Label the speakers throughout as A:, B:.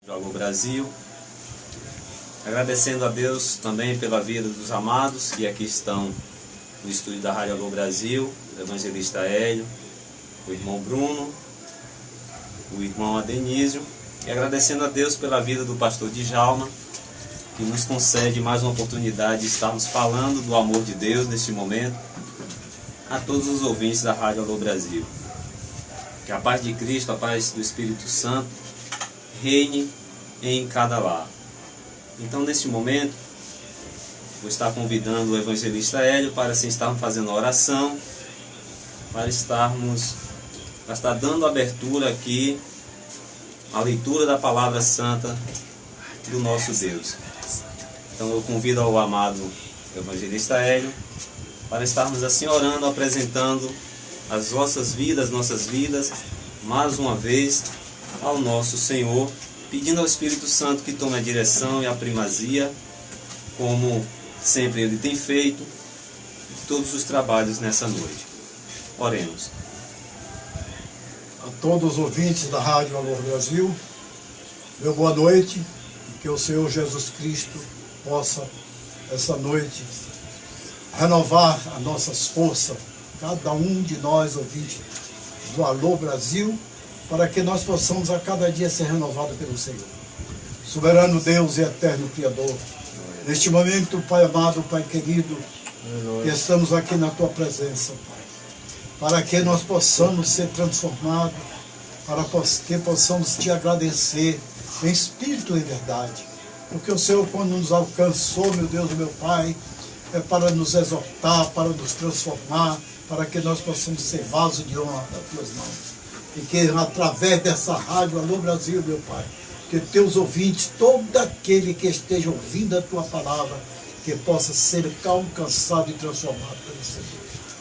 A: Alô Brasil, agradecendo a Deus também pela vida dos amados que aqui estão no estúdio da Rádio Alô Brasil, o evangelista Hélio, o irmão Bruno, o irmão Adenísio, e agradecendo a Deus pela vida do pastor Djalma, que nos concede mais uma oportunidade de estarmos falando do amor de Deus neste momento a todos os ouvintes da Rádio Alô Brasil. Que a paz de Cristo, a paz do Espírito Santo reine em cada lar. Então, neste momento, vou estar convidando o evangelista Hélio para assim estarmos fazendo a oração, para estar dando abertura aqui à leitura da palavra santa do nosso Deus. Então eu convido ao amado evangelista Hélio para estarmos assim orando, apresentando as nossas vidas, mais uma vez ao nosso Senhor, pedindo ao Espírito Santo que tome a direção e a primazia, como sempre Ele tem feito, todos os trabalhos nessa noite. Oremos.
B: A todos os ouvintes da Rádio Alô Brasil, meu boa noite, e que o Senhor Jesus Cristo possa, essa noite, renovar as nossas forças, cada um de nós, ouvintes do Alô Brasil, para que nós possamos a cada dia ser renovados pelo Senhor. Soberano Deus e eterno Criador, neste momento, Pai amado, Pai querido, que estamos aqui na Tua presença, Pai, para que nós possamos ser transformados, para que possamos Te agradecer em espírito e verdade, porque o Senhor, quando nos alcançou, meu Deus e meu Pai, é para nos exortar, para nos transformar, para que nós possamos ser vaso de honra das Tuas mãos. E que através dessa Rádio Alô Brasil, meu Pai, que Teus ouvintes, todo aquele que esteja ouvindo a Tua palavra, que possa ser alcançado e transformado pelo Senhor.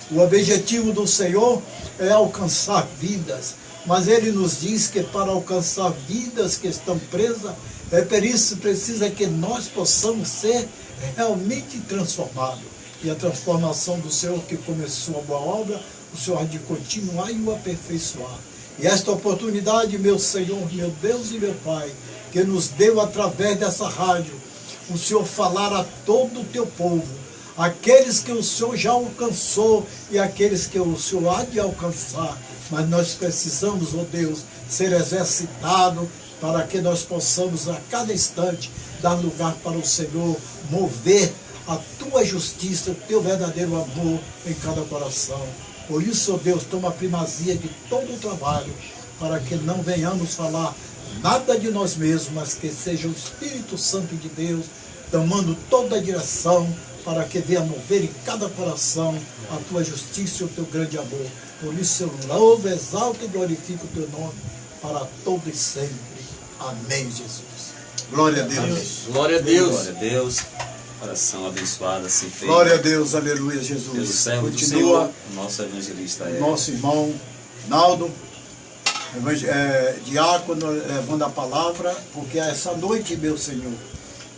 B: O objetivo do Senhor é alcançar vidas, mas Ele nos diz que para alcançar vidas que estão presas, é por isso precisa que nós possamos ser realmente transformados. E a transformação do Senhor que começou a boa obra, o Senhor há de continuar e o aperfeiçoar. E esta oportunidade, meu Senhor, meu Deus e meu Pai, que nos deu através dessa rádio, o Senhor falar a todo o Teu povo, aqueles que o Senhor já alcançou e aqueles que o Senhor há de alcançar. Mas nós precisamos, ó Deus, ser exercitados para que nós possamos a cada instante dar lugar para o Senhor, mover a Tua justiça, o Teu verdadeiro amor em cada coração. Por isso, ó Deus, toma a primazia de todo o trabalho, para que não venhamos falar nada de nós mesmos, mas que seja o Espírito Santo de Deus tomando toda a direção, para que venha mover em cada coração a Tua justiça e o Teu grande amor. Por isso eu louvo, exalto e glorifico o Teu nome para todo e sempre. Amém, Jesus. Glória a Deus.
A: Amém. Glória a Deus. Glória a Deus. Oração abençoada, assim feita.
B: Glória a Deus, aleluia, Jesus.
A: Pelo servo do
B: Continua
A: Senhor, nosso evangelista é
B: nosso irmão Naldo, diácono, levando a palavra, porque essa noite, meu Senhor,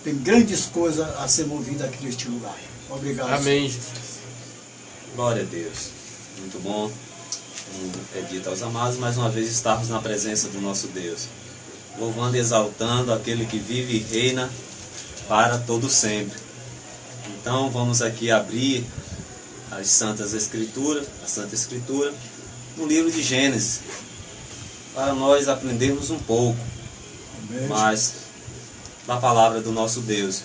B: tem grandes coisas a ser movidas aqui neste lugar. Obrigado.
C: Amém.
A: Glória a Deus. Muito bom. É dito aos amados, mais uma vez estarmos na presença do nosso Deus, louvando e exaltando aquele que vive e reina para todo sempre. Então vamos aqui abrir as Santas Escrituras, a Santa Escritura, no livro de Gênesis, para nós aprendermos um pouco mais da palavra do nosso Deus.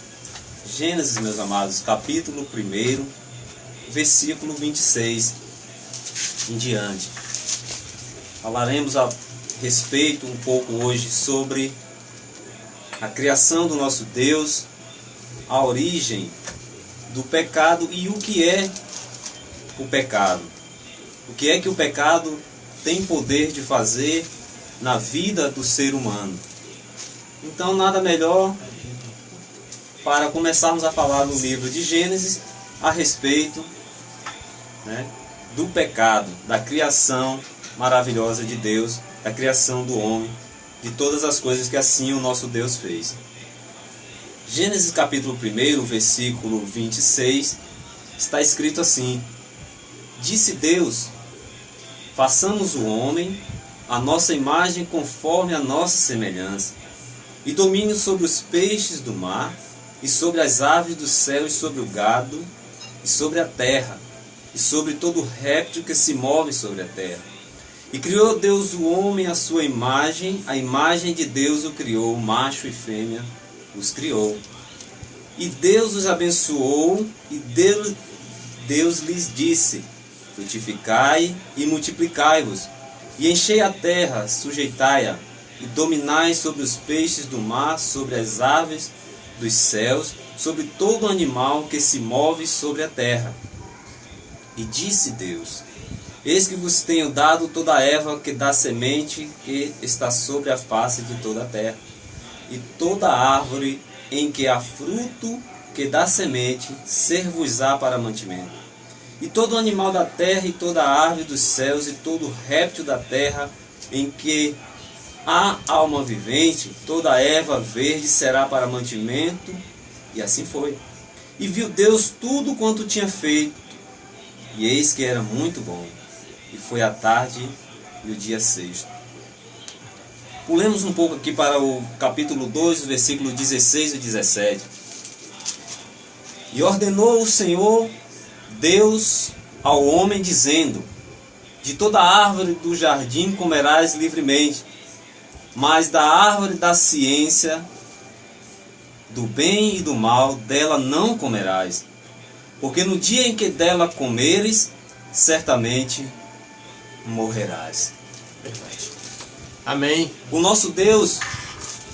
A: Gênesis, meus amados, capítulo 1, versículo 26 em diante. Falaremos a respeito um pouco hoje sobre a criação do nosso Deus, a origem do pecado e o que é o pecado. O que é que o pecado tem poder de fazer na vida do ser humano. Então, nada melhor para começarmos a falar no livro de Gênesis a respeito, do pecado, da criação maravilhosa de Deus, da criação do homem, de todas as coisas que assim o nosso Deus fez. Gênesis capítulo 1, versículo 26, está escrito assim: Disse Deus, façamos o homem a nossa imagem conforme a nossa semelhança, e domínio sobre os peixes do mar, e sobre as aves do céu, e sobre o gado, e sobre a terra, e sobre todo réptil que se move sobre a terra. E criou Deus o homem à sua imagem, a imagem de Deus o criou, macho e fêmea os criou. E Deus os abençoou, e Deus lhes disse: frutificai e multiplicai-vos, e enchei a terra, sujeitai-a, e dominai sobre os peixes do mar, sobre as aves dos céus, sobre todo animal que se move sobre a terra. E disse Deus: eis que vos tenho dado toda a erva que dá semente, que está sobre a face de toda a terra, e toda árvore em que há fruto que dá semente, ser-vos-á para mantimento. E todo animal da terra, e toda árvore dos céus, e todo réptil da terra, em que há alma vivente, toda erva verde será para mantimento. E assim foi. E viu Deus tudo quanto tinha feito, e eis que era muito bom. E foi a tarde e o dia sexto. Pulemos um pouco aqui para o capítulo 2, versículos 16 e 17. E ordenou o Senhor Deus ao homem, dizendo: de toda árvore do jardim comerás livremente, mas da árvore da ciência do bem e do mal, dela não comerás, porque no dia em que dela comeres, certamente morrerás.
C: Verdade. Amém.
A: O nosso Deus,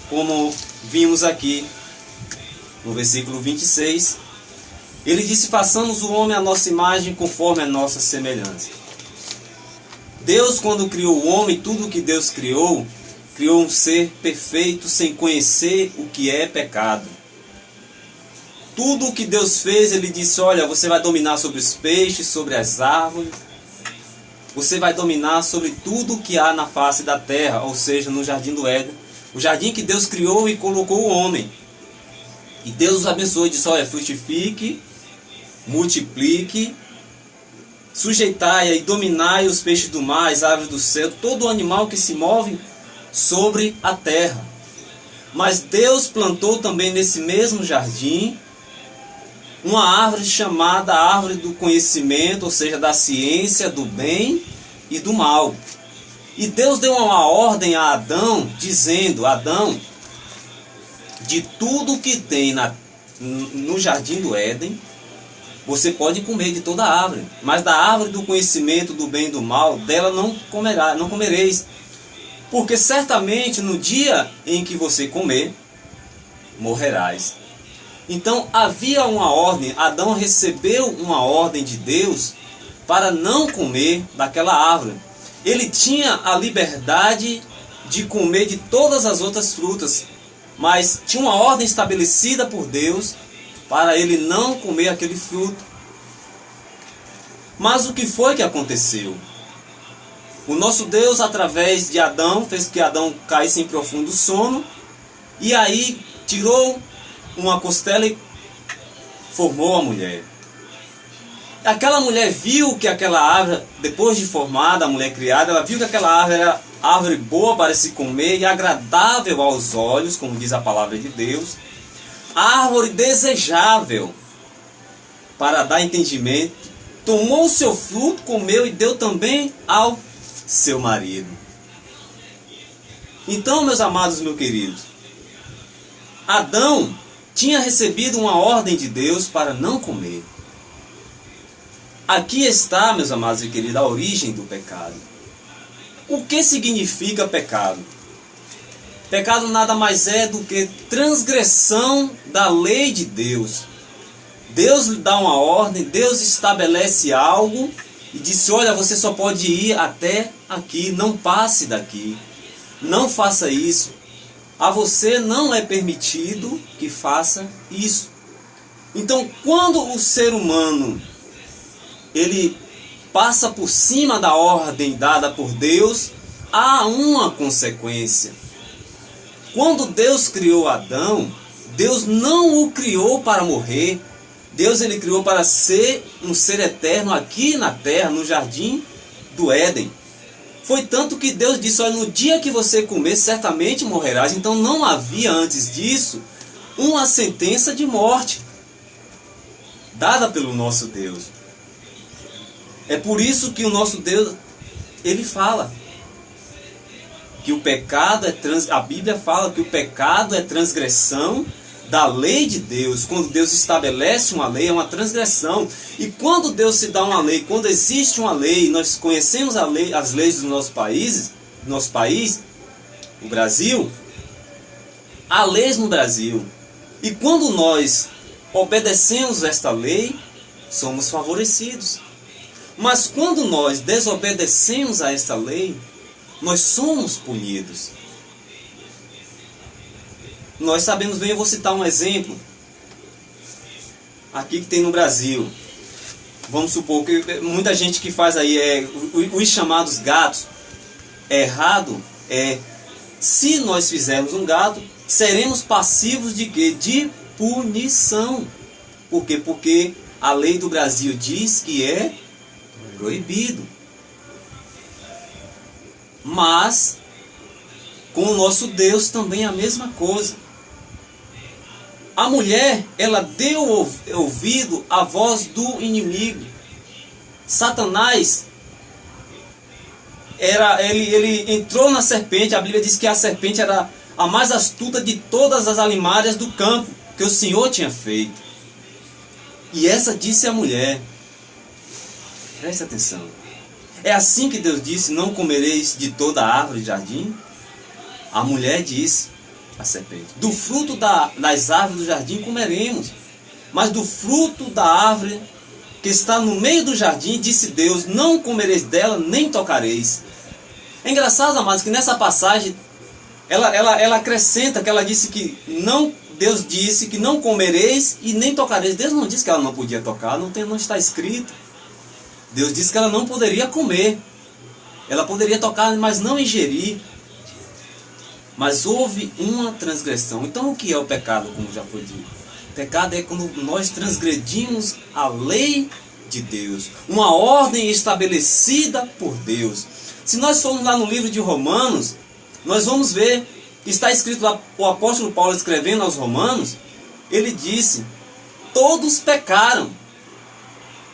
A: como vimos aqui no versículo 26, ele disse: façamos o homem à nossa imagem, conforme a nossa semelhança. Deus, quando criou o homem, tudo o que Deus criou um ser perfeito, sem conhecer o que é pecado. Tudo o que Deus fez, ele disse: olha, você vai dominar sobre os peixes, sobre as árvores, você vai dominar sobre tudo o que há na face da terra, ou seja, no jardim do Éden, o jardim que Deus criou e colocou o homem. E Deus os abençoou e disse: olha, frutifique, multiplique, sujeitai e dominai os peixes do mar, as aves do céu, todo animal que se move sobre a terra. Mas Deus plantou também nesse mesmo jardim uma árvore chamada árvore do conhecimento, ou seja, da ciência, do bem e do mal. E Deus deu uma ordem a Adão, dizendo: Adão, de tudo que tem no jardim do Éden, você pode comer de toda a árvore, mas da árvore do conhecimento do bem e do mal, dela não comereis, porque certamente no dia em que você comer, morrerás. Então havia uma ordem, Adão recebeu uma ordem de Deus para não comer daquela árvore. Ele tinha a liberdade de comer de todas as outras frutas, mas tinha uma ordem estabelecida por Deus para ele não comer aquele fruto. Mas o que foi que aconteceu? O nosso Deus, através de Adão, fez que Adão caísse em profundo sono, e aí tirou uma costela e formou a mulher. Aquela mulher viu que aquela árvore, depois de formada, a mulher criada, ela viu que aquela árvore era árvore boa para se comer e agradável aos olhos, como diz a palavra de Deus, árvore desejável para dar entendimento. Tomou o seu fruto, comeu e deu também ao seu marido. Então, meus amados, meus queridos, Adão tinha recebido uma ordem de Deus para não comer. Aqui está, meus amados e queridos, a origem do pecado. O que significa pecado? Pecado nada mais é do que transgressão da lei de Deus. Deus lhe dá uma ordem, Deus estabelece algo e disse: olha, você só pode ir até aqui, não passe daqui, não faça isso. A você não é permitido que faça isso. Então, quando o ser humano ele passa por cima da ordem dada por Deus, há uma consequência. Quando Deus criou Adão, Deus não o criou para morrer. Deus ele criou para ser um ser eterno aqui na terra, no jardim do Éden. Foi tanto que Deus disse, olha, no dia que você comer, certamente morrerás. Então não havia antes disso uma sentença de morte dada pelo nosso Deus. É por isso que o nosso Deus, ele fala que o pecado a Bíblia fala que o pecado é transgressão da lei de Deus. Quando Deus estabelece uma lei, é uma transgressão. E quando Deus se dá uma lei, quando existe uma lei, nós conhecemos as leis dos nossos países, o Brasil, há leis no Brasil. E quando nós obedecemos esta lei, somos favorecidos. Mas quando nós desobedecemos a esta lei, nós somos punidos. Nós sabemos bem, eu vou citar um exemplo aqui que tem no Brasil. Vamos supor que muita gente que faz aí os chamados gatos. Errado é, se nós fizermos um gato, seremos passivos de quê? De punição. Por quê? Porque a lei do Brasil diz que é proibido. Mas com o nosso Deus também é a mesma coisa. A mulher, ela deu ouvido à voz do inimigo. Satanás, ele entrou na serpente. A Bíblia diz que a serpente era a mais astuta de todas as alimárias do campo que o Senhor tinha feito. E essa disse a mulher. Preste atenção. É assim que Deus disse, não comereis de toda a árvore do jardim? A mulher disse, a serpente, do fruto das árvores do jardim comeremos, mas do fruto da árvore que está no meio do jardim, disse Deus, não comereis dela, nem tocareis. É engraçado, amados, que nessa passagem, ela acrescenta que ela disse que não, Deus disse que não comereis e nem tocareis. Deus não disse que ela não podia tocar, não está escrito. Deus disse que ela não poderia comer. Ela poderia tocar, mas não ingerir. Mas houve uma transgressão. Então o que é o pecado, como já foi dito? Pecado é quando nós transgredimos a lei de Deus. Uma ordem estabelecida por Deus. Se nós formos lá no livro de Romanos, nós vamos ver que está escrito lá, o apóstolo Paulo escrevendo aos Romanos, ele disse, todos pecaram.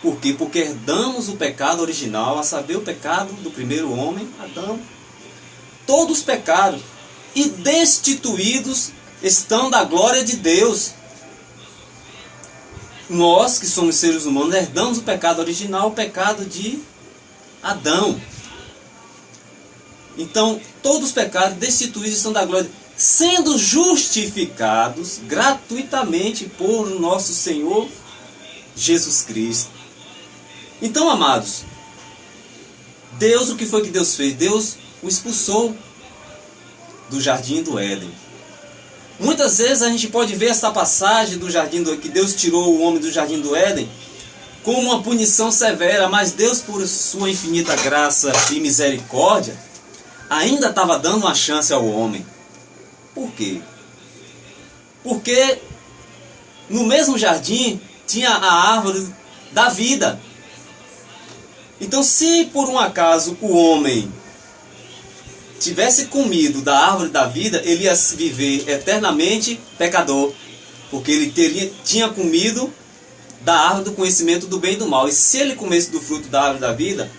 A: Por quê? Porque herdamos o pecado original, a saber, o pecado do primeiro homem, Adão. Todos pecaram e destituídos estão da glória de Deus. Nós, que somos seres humanos, herdamos o pecado original, o pecado de Adão. Então, todos os pecados destituídos estão da glória, sendo justificados gratuitamente por nosso Senhor Jesus Cristo. Então, amados, Deus, o que foi que Deus fez? Deus o expulsou do jardim do Éden. Muitas vezes a gente pode ver essa passagem do jardim que Deus tirou o homem do jardim do Éden como uma punição severa, mas Deus, por sua infinita graça e misericórdia, ainda estava dando uma chance ao homem. Por quê? Porque no mesmo jardim tinha a árvore da vida. Então, se por um acaso o homem tivesse comido da árvore da vida, ele ia viver eternamente pecador, porque ele tinha comido da árvore do conhecimento do bem e do mal. E se ele comesse do fruto da árvore da vida,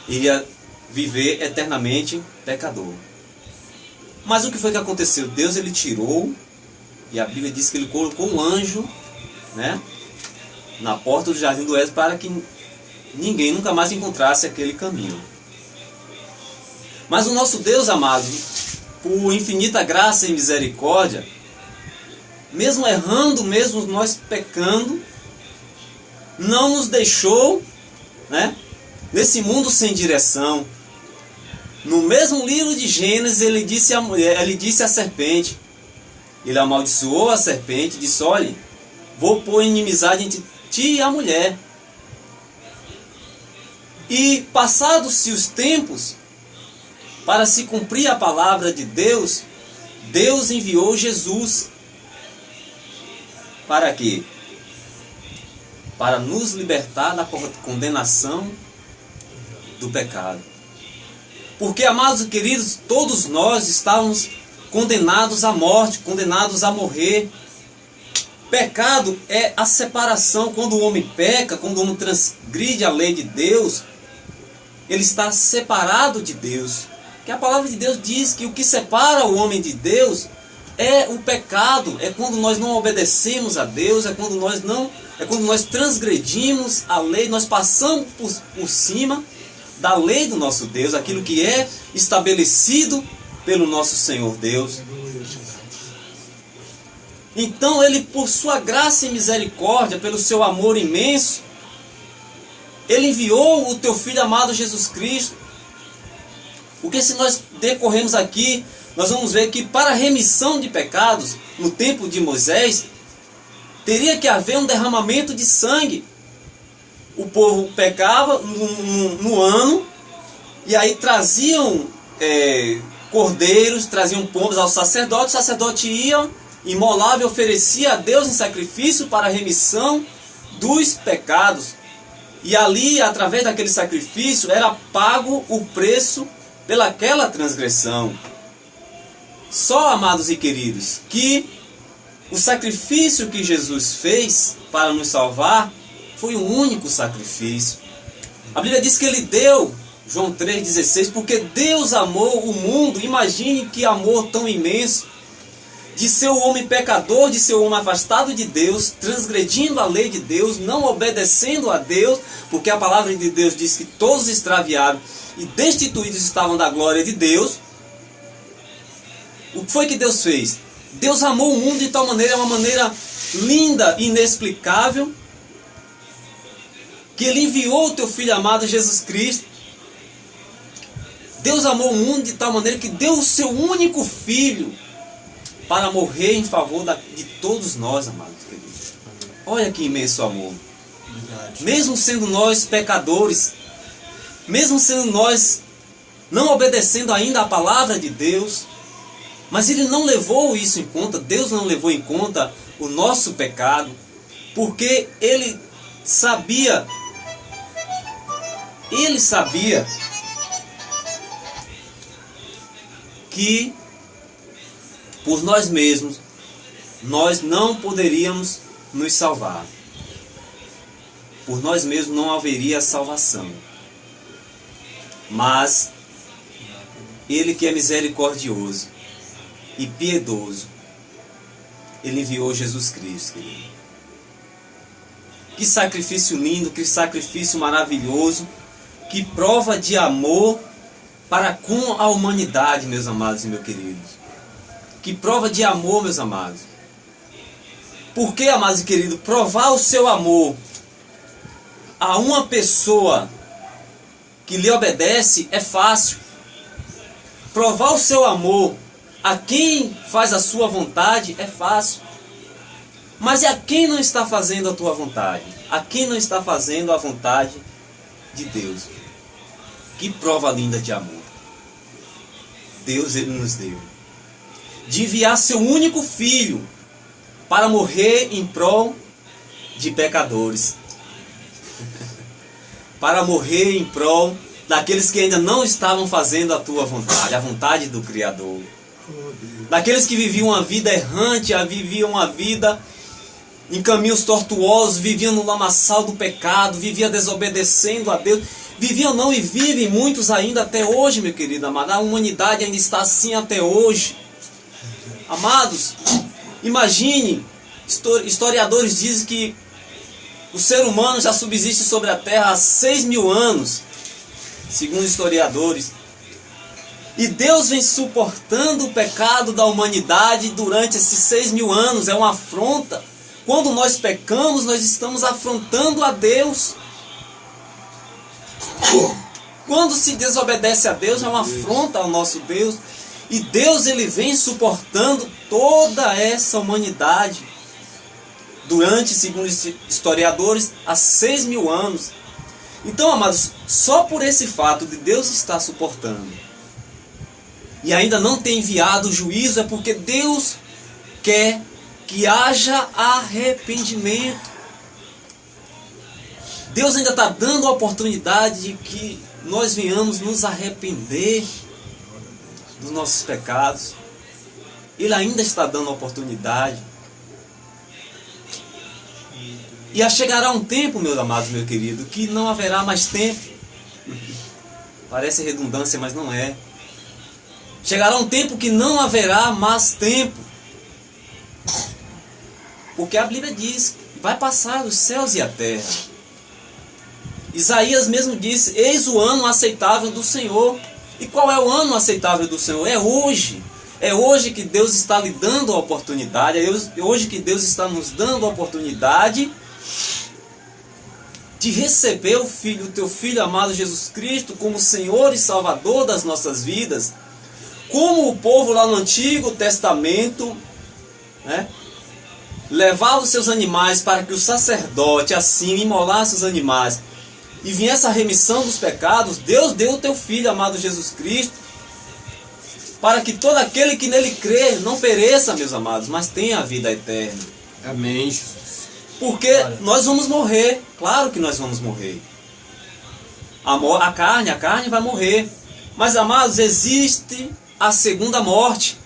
A: ele ia viver eternamente pecador. Mas o que foi que aconteceu? Deus, ele tirou, e a Bíblia diz que ele colocou um anjo, né, na porta do jardim do Éden, para que ninguém nunca mais encontrasse aquele caminho. Mas o nosso Deus, amado, por infinita graça e misericórdia, mesmo errando, mesmo nós pecando, não nos deixou, né, nesse mundo sem direção. No mesmo livro de Gênesis, ele disse à mulher, ele disse à serpente, ele amaldiçoou a serpente e disse, olha, vou pôr inimizade entre ti e a mulher. E passados-se os tempos, para se cumprir a palavra de Deus, Deus enviou Jesus. Para quê? Para nos libertar da condenação do pecado. Porque, amados e queridos, todos nós estávamos condenados à morte, condenados a morrer. Pecado é a separação. Quando o homem peca, quando o homem transgride a lei de Deus, ele está separado de Deus. Que a palavra de Deus diz que o que separa o homem de Deus é o pecado, é quando nós não obedecemos a Deus, é quando nós transgredimos a lei, nós passamos por cima da lei do nosso Deus, aquilo que é estabelecido pelo nosso Senhor Deus. Então ele, por sua graça e misericórdia, pelo seu amor imenso, ele enviou o teu Filho amado Jesus Cristo. Porque se nós decorremos aqui, nós vamos ver que para a remissão de pecados, no tempo de Moisés, teria que haver um derramamento de sangue. O povo pecava no ano, e aí traziam cordeiros, traziam pombos ao sacerdote, o sacerdote ia, imolava e oferecia a Deus em sacrifício para a remissão dos pecados. E ali, através daquele sacrifício, era pago o preço pelaquela transgressão. Só, amados e queridos, que o sacrifício que Jesus fez para nos salvar foi o único sacrifício. A Bíblia diz que ele deu, João 3,16, porque Deus amou o mundo. Imagine que amor tão imenso, de ser o homem pecador, de ser o homem afastado de Deus, transgredindo a lei de Deus, não obedecendo a Deus, porque a palavra de Deus diz que todos extraviaram e destituídos estavam da glória de Deus. O que foi que Deus fez? Deus amou o mundo de tal maneira, uma maneira linda, inexplicável, que ele enviou o teu Filho amado Jesus Cristo. Deus amou o mundo de tal maneira que deu o seu único Filho para morrer em favor de todos nós, amados queridos. Olha que imenso amor. Mesmo sendo nós pecadores, mesmo sendo nós não obedecendo ainda a palavra de Deus, mas ele não levou isso em conta, Deus não levou em conta o nosso pecado, porque ele sabia que por nós mesmos nós não poderíamos nos salvar. Por nós mesmos não haveria salvação. Mas ele, que é misericordioso e piedoso, ele enviou Jesus Cristo, querido. Que sacrifício lindo, que sacrifício maravilhoso, que prova de amor para com a humanidade, meus amados e meus queridos. Que prova de amor, meus amados. Por que, amados e queridos? Provar o seu amor a uma pessoa que lhe obedece é fácil. Provar o seu amor a quem faz a sua vontade é fácil. Mas e a quem não está fazendo a tua vontade? A quem não está fazendo a vontade de Deus? Que prova linda de amor. Deus, ele nos deu. De enviar seu único Filho para morrer em prol de pecadores. Para morrer em prol daqueles que ainda não estavam fazendo a tua vontade, a vontade do Criador. Daqueles que viviam uma vida errante, viviam uma vida em caminhos tortuosos, viviam no lamaçal do pecado, viviam desobedecendo a Deus. Viviam não e vivem muitos ainda até hoje, meu querido amado. A humanidade ainda está assim até hoje. Amados, imagine, historiadores dizem que o ser humano já subsiste sobre a terra há 6.000 anos, segundo historiadores. E Deus vem suportando o pecado da humanidade durante esses 6.000 anos. É uma afronta. Quando nós pecamos, nós estamos afrontando a Deus. Quando se desobedece a Deus, é uma afronta ao nosso Deus. E Deus, ele vem suportando toda essa humanidade durante, segundo historiadores, há 6.000 anos. Então, amados, só por esse fato de Deus estar suportando e ainda não ter enviado o juízo, é porque Deus quer que haja arrependimento. Deus ainda está dando a oportunidade de que nós venhamos nos arrepender dos nossos pecados. Ele ainda está dando oportunidade. E chegará um tempo, meus amados, meu querido, que não haverá mais tempo. Parece redundância, mas não é. Chegará um tempo que não haverá mais tempo. Porque a Bíblia diz, vai passar os céus e a terra. Isaías mesmo disse, eis o ano aceitável do Senhor. E qual é o ano aceitável do Senhor? É hoje. É hoje que Deus está lhe dando a oportunidade. É hoje que Deus está nos dando a oportunidade de receber o teu Filho amado Jesus Cristo como Senhor e Salvador das nossas vidas. Como o povo lá no Antigo Testamento, né, levava os seus animais para que o sacerdote assim imolasse os animais e viesse a remissão dos pecados. Deus deu o teu Filho amado Jesus Cristo para que todo aquele que nele crê não pereça, meus amados, mas tenha a vida eterna.
C: Amém, Jesus.
A: Porque nós vamos morrer, claro que nós vamos morrer. A carne vai morrer. Mas, amados, existe a segunda morte.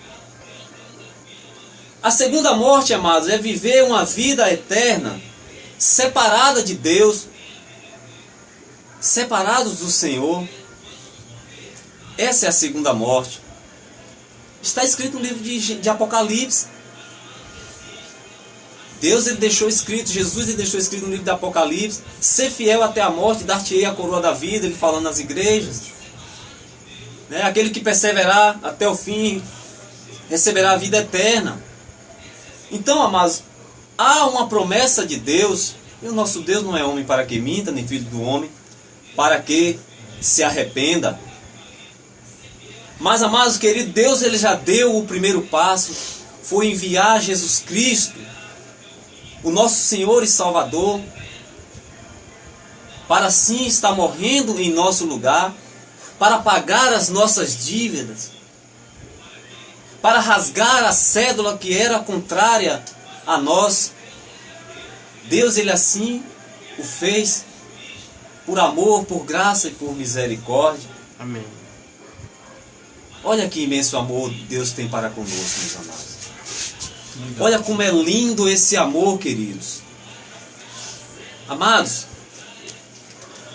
A: A segunda morte, amados, é viver uma vida eterna, separada de Deus, separados do Senhor. Essa é a segunda morte. Está escrito no livro de Apocalipse. Deus ele deixou escrito, Jesus ele deixou escrito no livro de Apocalipse, ser fiel até a morte, dar-te-ei a coroa da vida, ele falando nas igrejas. Né? Aquele que perseverar até o fim, receberá a vida eterna. Então, amados, há uma promessa de Deus, e o nosso Deus não é homem para que minta, nem filho do homem, para que se arrependa. Mas, amados queridos, Deus ele já deu o primeiro passo, foi enviar Jesus Cristo, o nosso Senhor e Salvador, para sim estar morrendo em nosso lugar, para pagar as nossas dívidas, para rasgar a cédula que era contrária a nós. Deus ele assim o fez, por amor, por graça e por misericórdia.
C: Amém.
A: Olha que imenso amor Deus tem para conosco, meus amados. Olha como é lindo esse amor, queridos. Amados,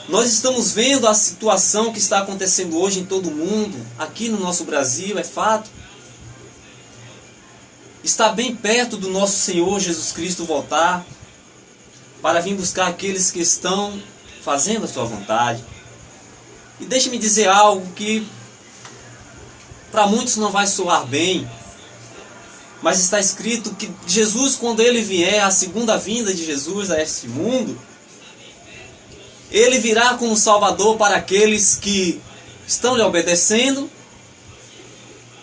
A: nós estamos vendo a situação que está acontecendo hoje em todo o mundo, aqui no nosso Brasil, é fato. Está bem perto do nosso Senhor Jesus Cristo voltar, para vir buscar aqueles que estão fazendo a sua vontade. E deixe-me dizer algo que para muitos não vai soar bem, mas está escrito que Jesus, quando ele vier, a segunda vinda de Jesus a este mundo, ele virá como Salvador para aqueles que estão lhe obedecendo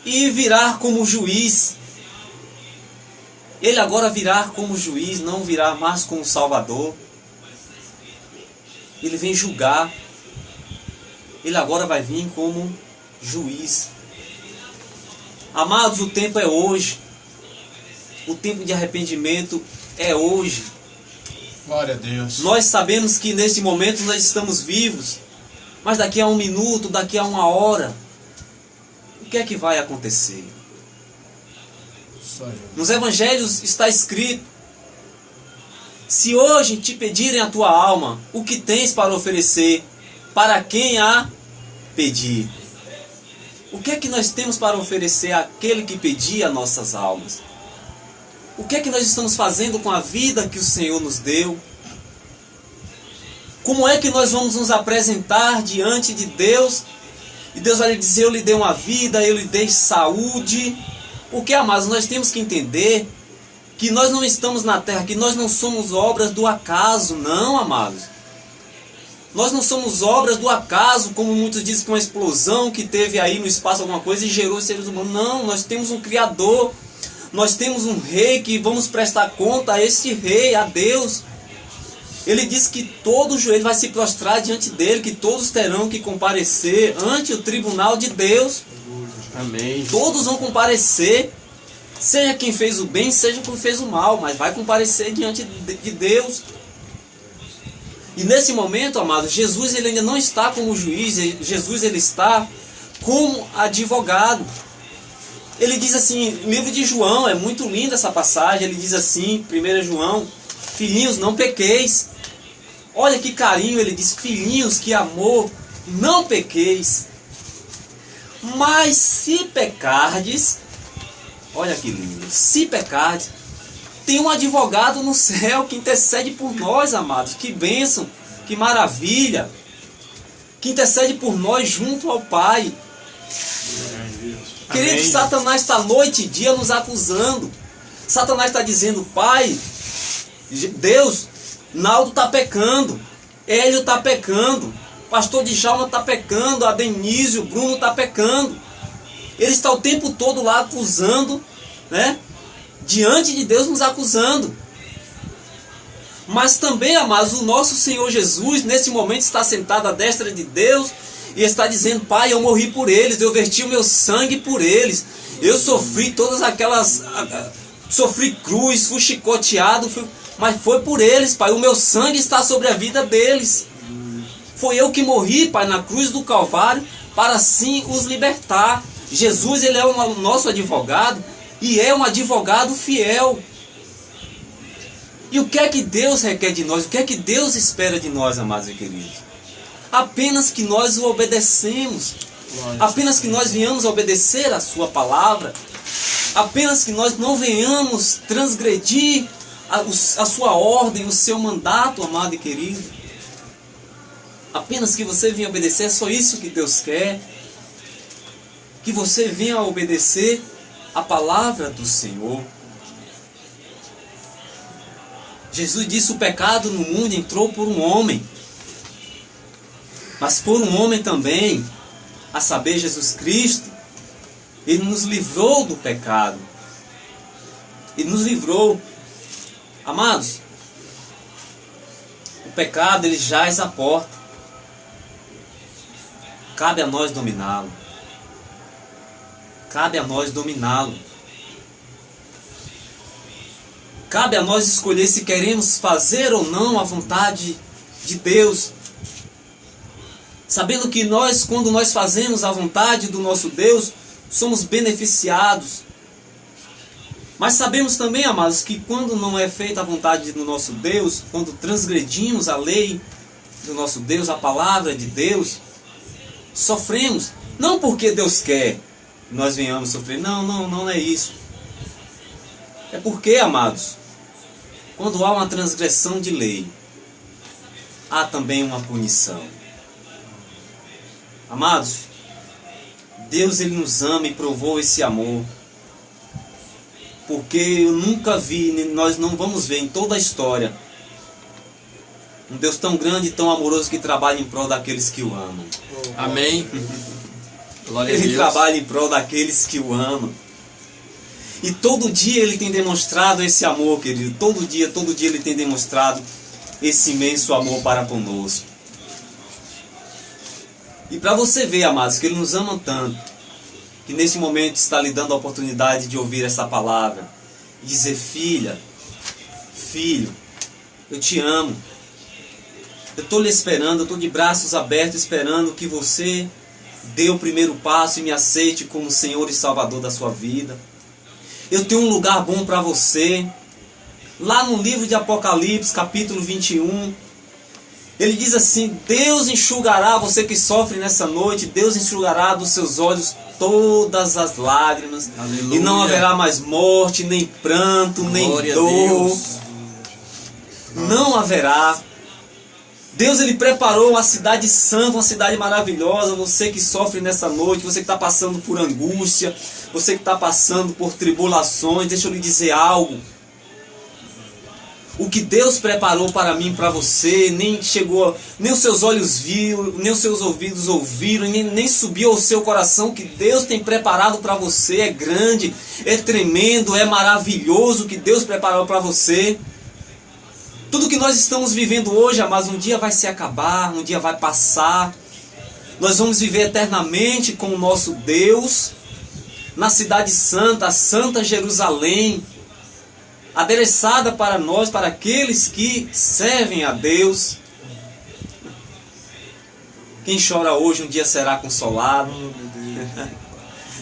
A: e virá como juiz. Ele agora virá como juiz, não virá mais como Salvador. Ele vem julgar. Ele agora vai vir como juiz. Amados, o tempo é hoje. O tempo de arrependimento é hoje.
C: Glória a Deus.
A: Nós sabemos que neste momento nós estamos vivos, mas daqui a um minuto, daqui a uma hora, o que é que vai acontecer? Nos evangelhos está escrito: se hoje te pedirem a tua alma, o que tens para oferecer, para quem a pedir? O que é que nós temos para oferecer àquele que pedia nossas almas? O que é que nós estamos fazendo com a vida que o Senhor nos deu? Como é que nós vamos nos apresentar diante de Deus? E Deus vai lhe dizer: eu lhe dei uma vida, eu lhe dei saúde. Porque, amados, nós temos que entender que nós não estamos na terra, que nós não somos obras do acaso, não, amados. Nós não somos obras do acaso, como muitos dizem que uma explosão que teve aí no espaço alguma coisa e gerou os seres humanos. Não, nós temos um Criador. Nós temos um rei que vamos prestar conta a este rei, a Deus. Ele diz que todo joelho vai se prostrar diante dele, que todos terão que comparecer ante o tribunal de Deus.
C: Amém.
A: Todos vão comparecer, seja quem fez o bem, seja quem fez o mal, mas vai comparecer diante de Deus. E nesse momento, amados, Jesus ele ainda não está como juiz, Jesus ele está como advogado. Ele diz assim, no livro de João, é muito linda essa passagem, ele diz assim, 1 João, filhinhos, não pequeis. Olha que carinho, ele diz, filhinhos, que amor, não pequeis. Mas se pecardes, olha que lindo, se pecardes, tem um advogado no céu que intercede por nós, amados. Que bênção, que maravilha. Que intercede por nós junto ao Pai. Querido,
C: Amém.
A: Satanás está noite e dia nos acusando. Satanás está dizendo, Pai, Deus, Naldo está pecando, Hélio está pecando, Pastor Djalma está pecando, Adenísio, Bruno está pecando. Ele está o tempo todo lá acusando, né? Diante de Deus nos acusando. Mas também, amados, o nosso Senhor Jesus nesse momento está sentado à destra de Deus e está dizendo, Pai, eu morri por eles, eu verti o meu sangue por eles, eu sofri todas aquelas, sofri cruz, fui chicoteado, mas foi por eles, Pai, o meu sangue está sobre a vida deles. Foi eu que morri, Pai, na cruz do Calvário, para assim os libertar. Jesus, ele é o nosso advogado, e é um advogado fiel. E o que é que Deus requer de nós? O que é que Deus espera de nós, amados e queridos? Apenas que nós o obedecemos. Apenas que nós venhamos a obedecer a sua palavra. Apenas que nós não venhamos transgredir a sua ordem, o seu mandato, amado e querido. Apenas que você venha obedecer, é só isso que Deus quer. Que você venha a obedecer a palavra do Senhor. Jesus disse, o pecado no mundo entrou por um homem. Mas por um homem também, a saber, Jesus Cristo, ele nos livrou do pecado. Ele nos livrou. Amados, o pecado ele jaz à porta. Cabe a nós dominá-lo. Cabe a nós dominá-lo. Cabe a nós escolher se queremos fazer ou não a vontade de Deus. Sabendo que nós, quando nós fazemos a vontade do nosso Deus, somos beneficiados. Mas sabemos também, amados, que quando não é feita a vontade do nosso Deus, quando transgredimos a lei do nosso Deus, a palavra de Deus, sofremos. Não porque Deus quer que nós venhamos sofrer. Não é isso. É porque, amados, quando há uma transgressão de lei, há também uma punição. Amados, Deus ele nos ama e provou esse amor. Porque eu nunca vi, nós não vamos ver em toda a história, um Deus tão grande e tão amoroso que trabalha em prol daqueles que o amam.
C: Amém. Glória a
A: Ele
C: Deus.
A: trabalha em prol daqueles que o amam. E todo dia ele tem demonstrado esse amor, querido. Todo dia ele tem demonstrado esse imenso amor para conosco. E para você ver, amados, que ele nos ama tanto, que nesse momento está lhe dando a oportunidade de ouvir essa palavra e dizer, filha, filho, eu te amo. Eu estou lhe esperando, eu estou de braços abertos esperando que você dê o primeiro passo e me aceite como Senhor e Salvador da sua vida. Eu tenho um lugar bom para você. Lá no livro de Apocalipse, capítulo 21, ele diz assim, Deus enxugará, você que sofre nessa noite, Deus enxugará dos seus olhos todas as lágrimas.
C: Aleluia.
A: E não haverá mais morte, nem pranto,
C: Glória
A: nem
C: a
A: dor.
C: Deus.
A: Não haverá. Deus ele preparou uma cidade santa, uma cidade maravilhosa. Você que sofre nessa noite, você que está passando por angústia, você que está passando por tribulações, deixa eu lhe dizer algo. O que Deus preparou para mim e para você, nem chegou, nem os seus olhos viram, nem os seus ouvidos ouviram, nem subiu ao seu coração. O que Deus tem preparado para você é grande, é tremendo, é maravilhoso o que Deus preparou para você. Tudo que nós estamos vivendo hoje, mas um dia vai se acabar, um dia vai passar. Nós vamos viver eternamente com o nosso Deus, na cidade santa, a Santa Jerusalém, adereçada para nós, para aqueles que servem a Deus. Quem chora hoje um dia será consolado.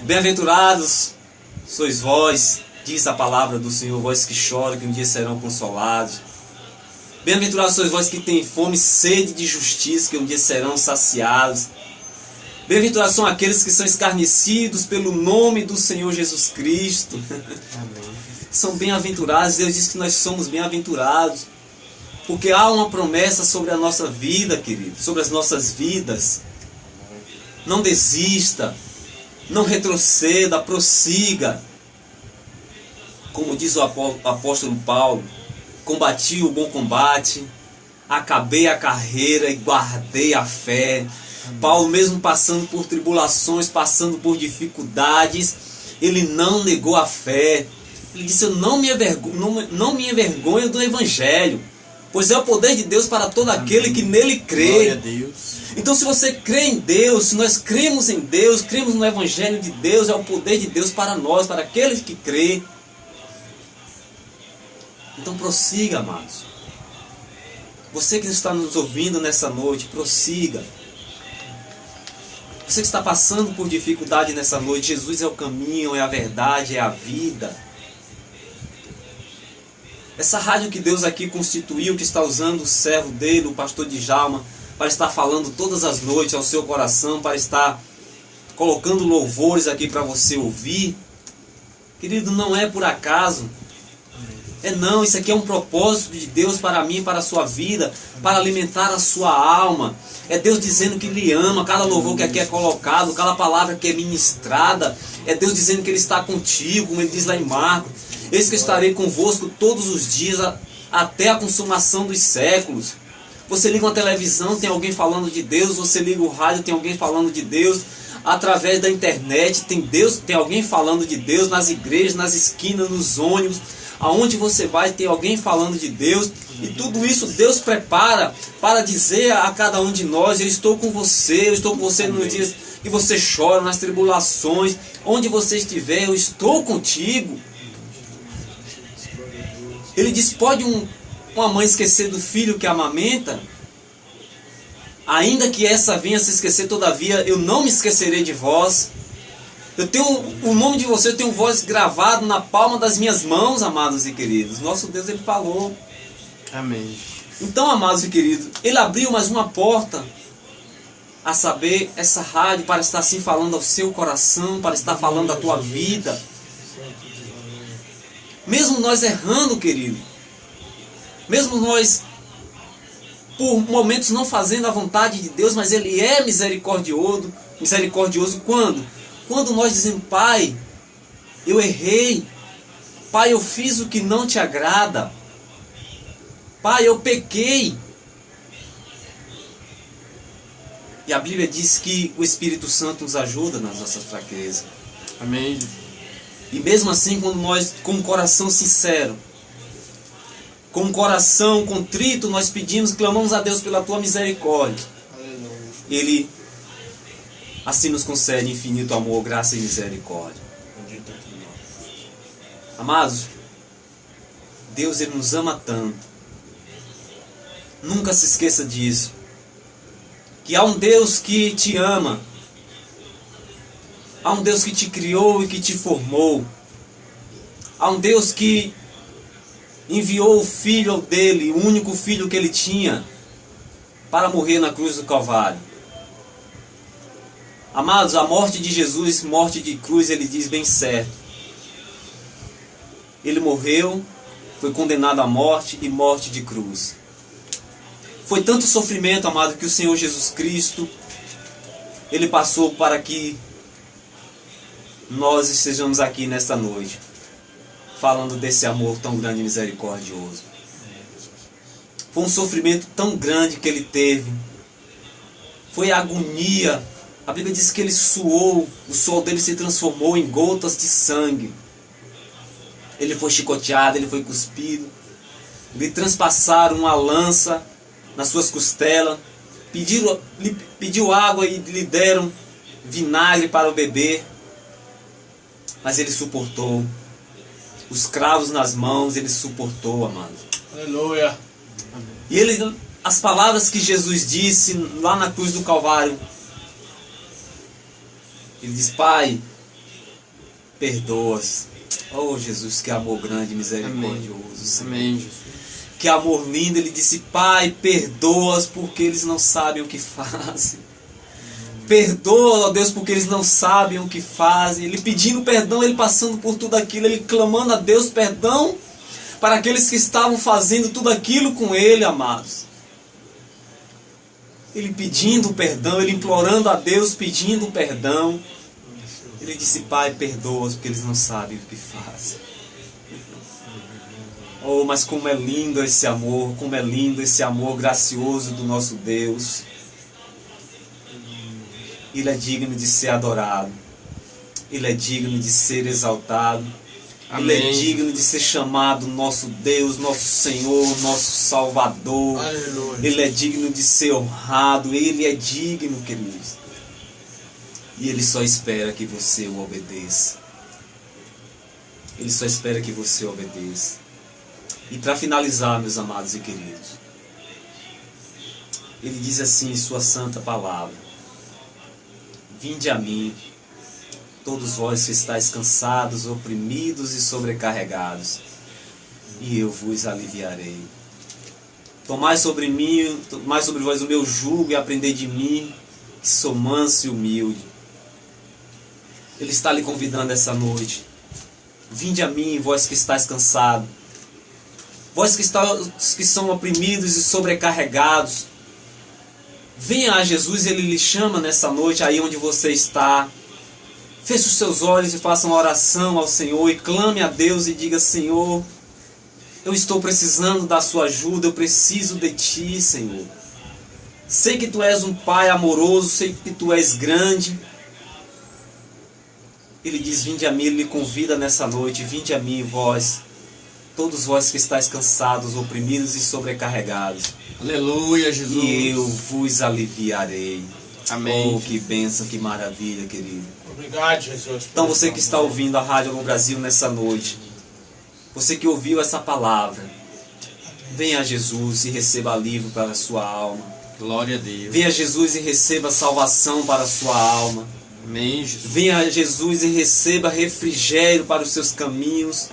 A: Bem-aventurados sois vós, diz a palavra do Senhor, vós que choram, que um dia serão consolados. Bem-aventurados sois vós que têm fome e sede de justiça, que um dia serão saciados. Bem-aventurados são aqueles que são escarnecidos pelo nome do Senhor Jesus Cristo.
C: Amém.
A: São bem-aventurados. Deus diz que nós somos bem-aventurados. Porque há uma promessa sobre a nossa vida, querido. Sobre as nossas vidas. Não desista. Não retroceda. Prossiga. Como diz o apóstolo Paulo. Combati o bom combate. Acabei a carreira e guardei a fé. Paulo, mesmo passando por tribulações, passando por dificuldades, ele não negou a fé. Ele disse: eu não me envergonho do Evangelho, pois é o poder de Deus para todo aquele que nele crê.
C: Glória a Deus.
A: Então, se você crê em Deus, se nós cremos em Deus, cremos no Evangelho de Deus, é o poder de Deus para nós, para aqueles que crê. Então prossiga, amados. Você que está nos ouvindo nessa noite, prossiga. Você que está passando por dificuldade nessa noite, Jesus é o caminho, é a verdade, é a vida. Essa rádio que Deus aqui constituiu, que está usando o servo dele, o pastor Djalma, para estar falando todas as noites ao seu coração, para estar colocando louvores aqui para você ouvir. Querido, não é por acaso. Não, isso aqui é um propósito de Deus para mim, para a sua vida, para alimentar a sua alma. É Deus dizendo que lhe ama, cada louvor que aqui é colocado, cada palavra que é ministrada. É Deus dizendo que Ele está contigo, como Ele diz lá em Marcos. Eis que estarei convosco todos os dias, até a consumação dos séculos. Você liga uma televisão, tem alguém falando de Deus. Você liga o rádio, tem alguém falando de Deus. Através da internet, tem alguém falando de Deus. Nas igrejas, nas esquinas, nos ônibus. Aonde você vai, tem alguém falando de Deus. E tudo isso Deus prepara para dizer a cada um de nós: eu estou com você nos dias que você chora, nas tribulações, onde você estiver, eu estou contigo. Ele diz: pode uma mãe esquecer do filho que amamenta? Ainda que essa venha se esquecer, todavia eu não me esquecerei de vós. Eu tenho o nome de você, eu tenho voz gravado na palma das minhas mãos, amados e queridos. Nosso Deus, Ele falou.
C: Amém.
A: Então, amados e queridos, Ele abriu mais uma porta, a saber, essa rádio, para estar assim falando ao seu coração, para estar falando da tua vida. Mesmo nós errando, querido, mesmo nós por momentos não fazendo a vontade de Deus, mas Ele é misericordioso. Misericordioso quando? Quando nós dizemos: Pai, eu errei. Pai, eu fiz o que não te agrada. Pai, eu pequei. E a Bíblia diz que o Espírito Santo nos ajuda nas nossas fraquezas.
C: Amém.
A: E mesmo assim, quando nós, com um coração sincero, com um coração contrito, nós pedimos, clamamos a Deus pela tua misericórdia. Ele assim nos concede infinito amor, graça e misericórdia. Amados, Deus, Ele nos ama tanto. Nunca se esqueça disso. Que há um Deus que te ama. Há um Deus que te criou e que te formou. Há um Deus que enviou o filho dele, o único filho que ele tinha, para morrer na cruz do Calvário. Amados, a morte de Jesus, morte de cruz, ele diz bem certo. Ele morreu, foi condenado à morte e morte de cruz. Foi tanto sofrimento, amado, que o Senhor Jesus Cristo, Ele passou para que nós estejamos aqui nesta noite, falando desse amor tão grande e misericordioso. Foi um sofrimento tão grande que Ele teve. Foi a agonia. A Bíblia diz que Ele suou, o suor dele se transformou em gotas de sangue. Ele foi chicoteado, Ele foi cuspido. Lhe transpassaram uma lança nas suas costelas. Pediu água e lhe deram vinagre para o beber. Mas Ele suportou. Os cravos nas mãos, Ele suportou, amado.
C: Aleluia.
A: E Ele as palavras que Jesus disse lá na cruz do Calvário. Ele diz: Pai, perdoa-os. Oh Jesus, que amor grande e misericordioso, Senhor.
C: Amém, Jesus.
A: Que amor lindo. Ele disse: Pai, perdoa-os porque eles não sabem o que fazem. Perdoa, ó Deus, porque eles não sabem o que fazem. Ele pedindo perdão, ele passando por tudo aquilo, ele clamando a Deus perdão para aqueles que estavam fazendo tudo aquilo com ele, amados. Ele pedindo perdão, ele implorando a Deus, pedindo perdão. Ele disse: Pai, perdoa-os porque eles não sabem o que fazem. Oh, mas como é lindo esse amor, como é lindo esse amor gracioso do nosso Deus. Ele é digno de ser adorado. Ele é digno de ser exaltado.
C: Amém.
A: Ele é digno de ser chamado nosso Deus, nosso Senhor, nosso Salvador.
C: Aleluia.
A: Ele é digno de ser honrado. Ele é digno, queridos. E Ele só espera que você o obedeça. Ele só espera que você o obedeça. E para finalizar, meus amados e queridos, Ele diz assim em sua santa palavra: Vinde a mim, todos vós que estáis cansados, oprimidos e sobrecarregados, e eu vos aliviarei. Tomai sobre vós o meu jugo e aprendei de mim, que sou manso e humilde. Ele está lhe convidando essa noite. Vinde a mim, vós que estáis cansados, vós que são oprimidos e sobrecarregados. Venha a Jesus, Ele lhe chama nessa noite, aí onde você está. Feche os seus olhos e faça uma oração ao Senhor e clame a Deus e diga: Senhor, eu estou precisando da sua ajuda, eu preciso de Ti, Senhor. Sei que Tu és um Pai amoroso, sei que Tu és grande. Ele diz: vinde a mim, Ele lhe convida nessa noite: vinde a mim, vós, todos vós que estáis cansados, oprimidos e sobrecarregados.
C: Aleluia, Jesus.
A: E eu vos aliviarei.
C: Amém.
A: Oh, que bênção, que maravilha, querido.
D: Obrigado, Jesus.
A: Então você que está ouvindo a Rádio no Brasil nessa noite, você que ouviu essa palavra, venha a Jesus e receba alívio para a sua alma.
C: Glória a Deus.
A: Venha a Jesus e receba salvação para a sua alma.
C: Amém, Jesus.
A: Venha a Jesus e receba refrigério para os seus caminhos.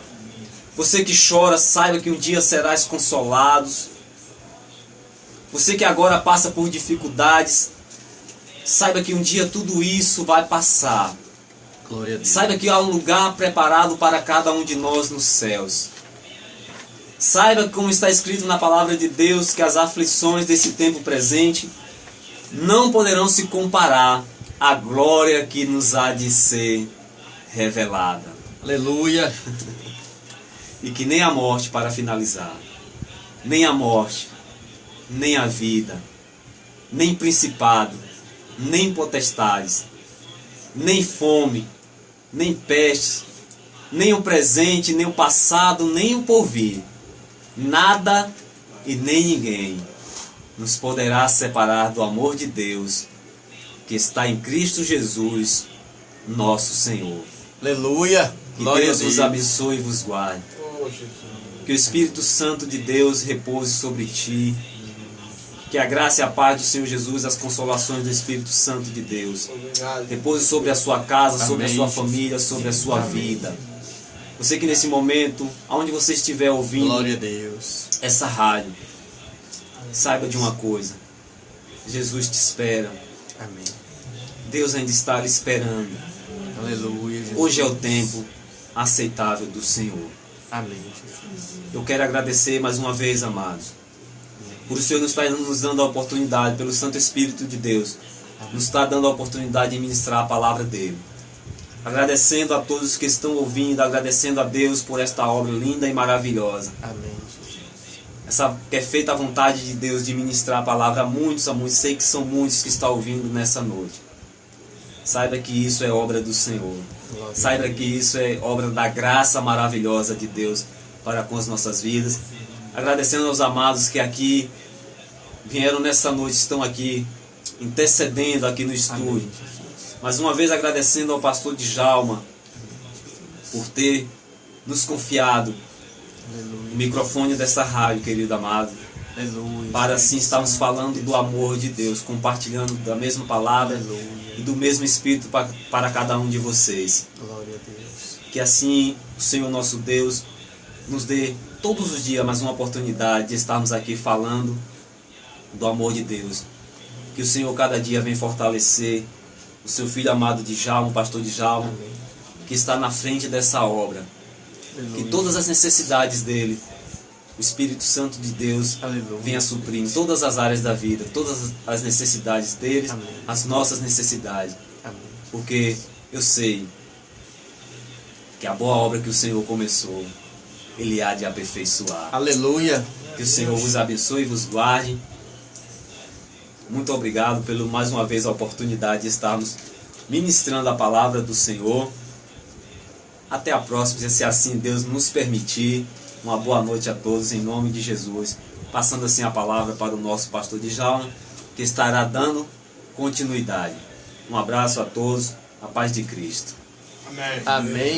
A: Você que chora, saiba que um dia serás consolados. Você que agora passa por dificuldades, saiba que um dia tudo isso vai passar.
C: Glória a Deus.
A: Saiba que há um lugar preparado para cada um de nós nos céus. Saiba, como está escrito na palavra de Deus, que as aflições desse tempo presente não poderão se comparar à glória que nos há de ser revelada.
C: Aleluia.
A: E que nem a morte, para finalizar, nem a morte, nem a vida, nem principado, nem potestades, nem fome, nem pestes, nem o presente, nem o passado, nem o porvir, nada e nem ninguém nos poderá separar do amor de Deus que está em Cristo Jesus, nosso Senhor.
C: Aleluia.
A: Que
C: Glória
A: Deus
C: a Deus.
A: vos abençoe e vos guarde.
D: Oh, Jesus.
A: Que o Espírito Santo de Deus repouse sobre ti. Que a graça e a paz do Senhor Jesus, as consolações do Espírito Santo de Deus,
D: Obrigado.
A: repouse sobre a sua casa, sobre a
C: Amém,
A: sua
C: Jesus.
A: família, sobre a sua
C: Amém.
A: vida. Você que nesse momento, aonde você estiver ouvindo
C: Glória a Deus.
A: essa rádio, saiba de uma coisa: Jesus te espera.
C: Amém.
A: Deus ainda está lhe esperando.
C: Aleluia, Jesus.
A: Hoje é o tempo aceitável do Senhor.
C: Amém, Jesus.
A: Eu quero agradecer mais uma vez, amados, por o Senhor nos estar nos dando a oportunidade, pelo Santo Espírito de Deus, nos está dando a oportunidade de ministrar a palavra dele. Agradecendo a todos que estão ouvindo, agradecendo a Deus por esta obra linda e maravilhosa.
C: Amém, Jesus.
A: Essa perfeita vontade de Deus de ministrar a palavra a muitos, sei que são muitos que estão ouvindo nessa noite. Saiba que isso é obra do Senhor.
C: Glória a
A: Saiba
C: Deus.
A: que isso é obra da graça maravilhosa de Deus para com as nossas vidas. Agradecendo aos amados que aqui vieram nessa noite, estão aqui intercedendo aqui no estúdio.
C: Amém, Jesus.
A: Mais uma vez agradecendo ao pastor Djalma por ter nos confiado o
C: Aleluia.
A: microfone dessa rádio, querido amado.
C: Aleluia.
A: para assim estarmos falando do amor de Deus, compartilhando da mesma palavra e do mesmo Espírito para cada um de vocês.
C: Glória a Deus.
A: Que assim o Senhor nosso Deus nos dê todos os dias mais uma oportunidade de estarmos aqui falando do amor de Deus. Que o Senhor cada dia venha fortalecer o seu filho amado Djalma, o pastor Djalma,
C: Amém.
A: que está na frente dessa obra.
C: Aleluia.
A: Que todas as necessidades dele, o Espírito Santo de Deus
C: Aleluia.
A: venha suprir em todas as áreas da vida, todas as necessidades deles,
C: Amém.
A: as nossas necessidades.
C: Amém.
A: Porque eu sei que a boa obra que o Senhor começou, Ele há de aperfeiçoar.
C: Aleluia.
A: Que o Senhor vos abençoe e vos guarde. Muito obrigado pelo mais uma vez a oportunidade de estarmos ministrando a palavra do Senhor. Até a próxima, se assim Deus nos permitir. Uma boa noite a todos em nome de Jesus. Passando assim a palavra para o nosso pastor Djalma, que estará dando continuidade. Um abraço a todos, a paz de Cristo.
C: Amém.